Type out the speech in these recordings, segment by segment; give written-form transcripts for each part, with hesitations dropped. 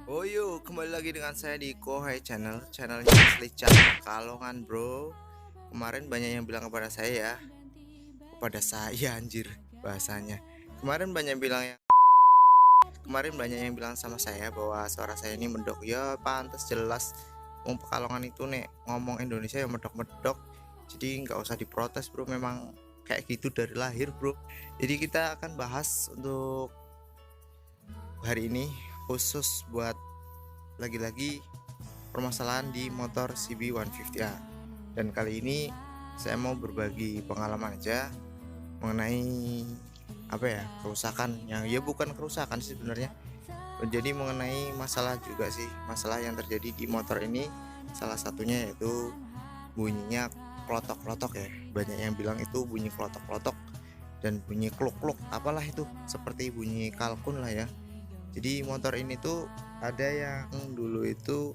Oh yuk, kembali lagi dengan saya di Kohai channelnya Asli Chat Pekalongan bro. Kemarin banyak yang bilang kepada saya anjir bahasanya. Kemarin banyak bilang yang Kemarin banyak yang bilang sama saya bahwa suara saya ini medok. Ya pantas jelas, wong Pekalongan itu nek ngomong Indonesia yang medok-medok. Jadi nggak usah diprotes bro, memang kayak gitu dari lahir bro. Jadi kita akan bahas untuk hari ini khusus buat lagi-lagi permasalahan di motor CB150A. Dan kali ini saya mau berbagi pengalaman aja mengenai kerusakan yang ya bukan kerusakan sih sebenarnya. Jadi mengenai masalah juga sih, masalah yang terjadi di motor ini. Salah satunya yaitu bunyinya klotok-klotok ya. Banyak yang bilang itu bunyi klotok-klotok dan bunyi kluk-kluk, apalah itu, seperti bunyi kalkun lah ya. Jadi motor ini tuh ada yang dulu itu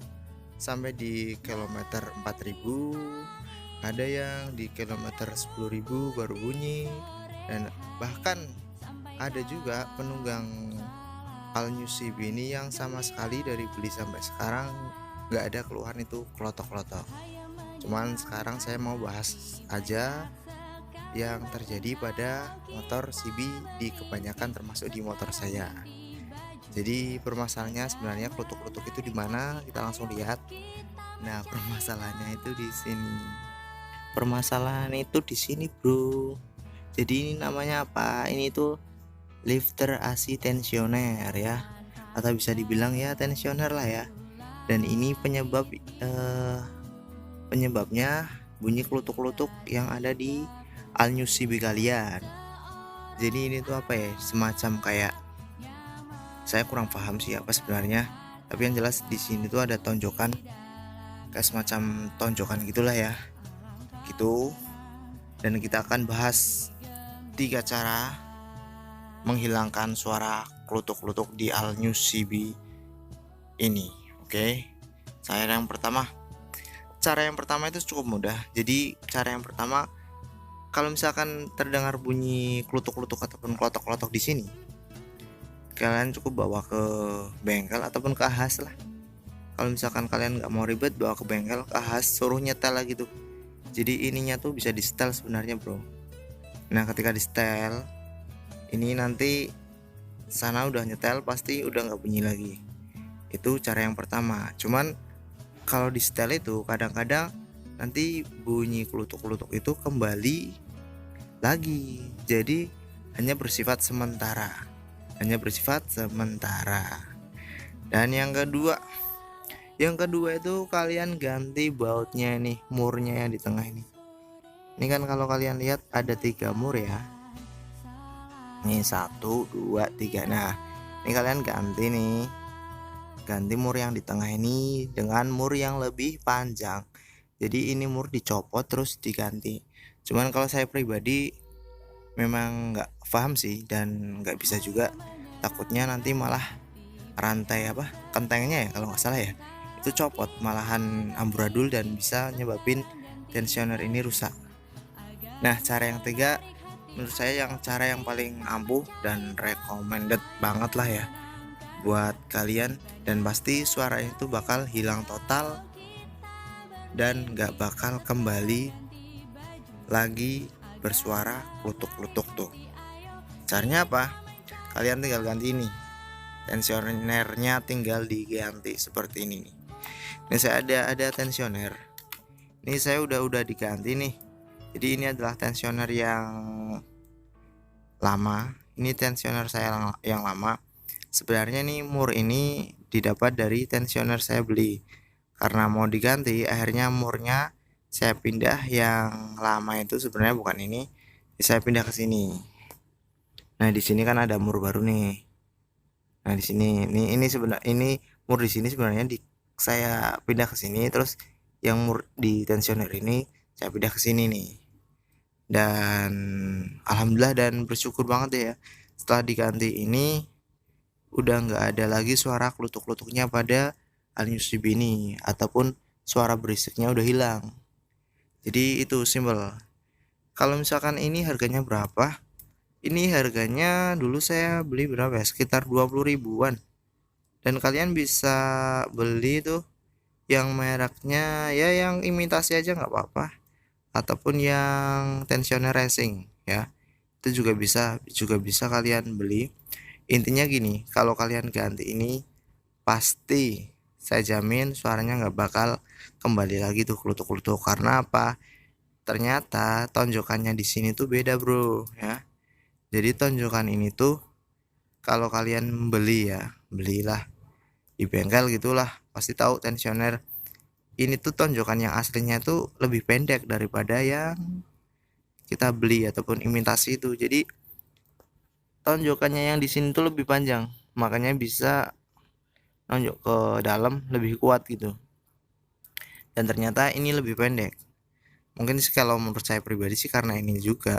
sampai di kilometer 4000, ada yang di kilometer 10.000 baru bunyi, dan bahkan ada juga penunggang All New CB ini yang sama sekali dari beli sampai sekarang nggak ada keluhan itu klotok-klotok. Cuman sekarang saya mau bahas aja yang terjadi pada motor CB di kebanyakan, termasuk di motor saya. Jadi permasalahannya sebenarnya klotok-klotok itu di mana? Kita langsung lihat. Nah, permasalahannya itu di sini. Permasalahan itu di sini, bro. Jadi ini namanya apa? Ini tuh lifter AC tensioner ya, atau bisa dibilang ya tensioner lah ya. Dan ini penyebabnya bunyi kelutuk-kelutuk yang ada di All New CB kalian. Jadi ini tuh apa ya? Semacam kayak, saya kurang paham sih apa sebenarnya. Tapi yang jelas di sini tuh ada tonjokan, kayak semacam tonjokan gitulah ya. Gitu. Dan kita akan bahas 3 cara menghilangkan suara klutuk-klutuk di All New CB ini. Oke. Cara yang pertama itu cukup mudah. Jadi cara yang pertama, kalau misalkan terdengar bunyi klutuk-klutuk ataupun klotok-klotok di sini, kalian cukup bawa ke bengkel ataupun ke Ahas lah. Kalau misalkan kalian nggak mau ribet, bawa ke bengkel, ke Ahas, suruh nyetel lagi tuh. Jadi ininya tuh bisa di setel sebenarnya bro. Nah ketika di setel ini, nanti sana udah nyetel pasti udah nggak bunyi lagi. Itu cara yang pertama. Cuman kalau di setel itu kadang-kadang nanti bunyi kelutuk-kelutuk itu kembali lagi. Jadi hanya bersifat sementara. Dan yang kedua itu kalian ganti bautnya nih, murnya yang di tengah ini. Ini kan kalau kalian lihat ada 3 mur ya. Ini 1, 2, 3. Nah, ini kalian ganti mur yang di tengah ini dengan mur yang lebih panjang. Jadi ini mur dicopot terus diganti. Cuman kalau saya pribadi memang nggak paham sih, dan nggak bisa juga. Takutnya nanti malah rantai kentengnya ya kalau nggak salah ya, itu copot, malahan amburadul dan bisa nyebabin tensioner ini rusak. Nah cara yang ketiga, menurut saya cara yang paling ampuh dan recommended banget lah ya buat kalian, dan pasti suara itu bakal hilang total dan gak bakal kembali lagi bersuara klutuk-klutuk tuh. Caranya apa? Kalian tinggal ganti ini, tensionernya tinggal diganti seperti ini nih. Ini saya ada tensioner. Ini saya udah diganti nih. Jadi ini adalah tensioner yang lama. Ini tensioner saya yang lama. Sebenarnya nih mur ini didapat dari tensioner saya beli. Karena mau diganti, akhirnya murnya saya pindah, yang lama itu sebenarnya bukan ini. Saya pindah ke sini. Nah, di sini kan ada mur baru nih. Nah, di sini ini mur di sini sebenarnya saya pindah ke sini, terus yang mur di tensioner ini saya pindah ke sini nih. Dan alhamdulillah dan bersyukur banget ya, setelah diganti ini udah nggak ada lagi suara klutuk-klutuknya pada Alnius CB ini, ataupun suara berisiknya udah hilang. Jadi itu simple. Kalau misalkan ini harganya berapa? Ini harganya dulu saya beli berapa ya? Sekitar 20 ribuan. Dan kalian bisa beli tuh yang mereknya ya yang imitasi aja nggak apa-apa, ataupun yang tensioner racing ya, itu juga bisa kalian beli. Intinya gini, kalau kalian ganti ini pasti saya jamin suaranya nggak bakal kembali lagi tuh klutuk-klutuk. Karena apa? Ternyata tonjokannya di sini tuh beda bro ya. Jadi tonjokan ini tuh kalau kalian beli ya, belilah di bengkel gitulah, pasti tahu tensioner ini tuh tonjokan yang aslinya tuh lebih pendek daripada yang kita beli ataupun imitasi itu. Jadi tonjokannya yang di sini tuh lebih panjang, makanya bisa nonjok ke dalam lebih kuat gitu. Dan ternyata ini lebih pendek. Mungkin sih kalau menurut saya pribadi sih karena ini juga.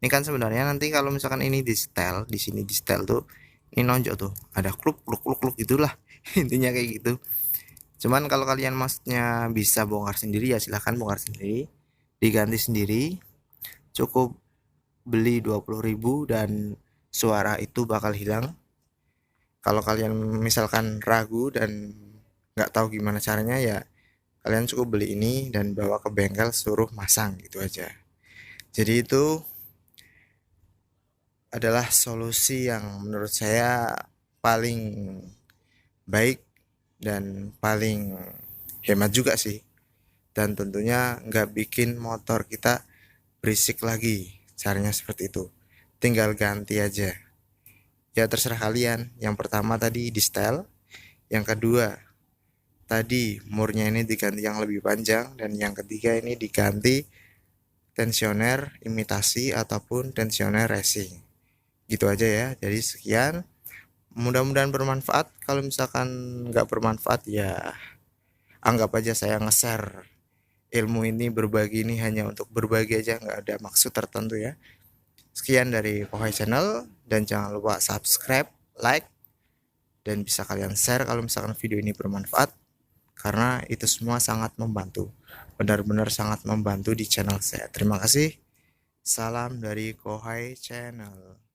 Ini kan sebenarnya nanti kalau misalkan ini di setel, di sini di setel tuh ini nonjok tuh, ada kluk kluk kluk kluk gitulah. Intinya kayak gitu. Cuman kalau kalian maksudnya bisa bongkar sendiri ya silahkan bongkar sendiri, diganti sendiri. Cukup beli 20.000 dan suara itu bakal hilang. Kalau kalian misalkan ragu dan nggak tahu gimana caranya ya kalian cukup beli ini dan bawa ke bengkel suruh masang gitu aja. Jadi itu adalah solusi yang menurut saya paling baik dan paling hemat juga sih. Dan tentunya nggak bikin motor kita berisik lagi. Caranya seperti itu. Tinggal ganti aja. Ya terserah kalian. Yang pertama tadi di setel. Yang kedua tadi murnya ini diganti yang lebih panjang. Dan yang ketiga ini diganti tensioner imitasi ataupun tensioner racing. Gitu aja ya. Jadi sekian. Mudah-mudahan bermanfaat. Kalau misalkan nggak bermanfaat ya anggap aja saya nge-share ilmu ini, berbagi ini hanya untuk berbagi aja, nggak ada maksud tertentu ya. Sekian dari Kohai Channel, dan jangan lupa subscribe, like, dan bisa kalian share kalau misalkan video ini bermanfaat, karena itu semua sangat membantu, benar-benar sangat membantu di channel saya. Terima kasih. Salam dari Kohai Channel.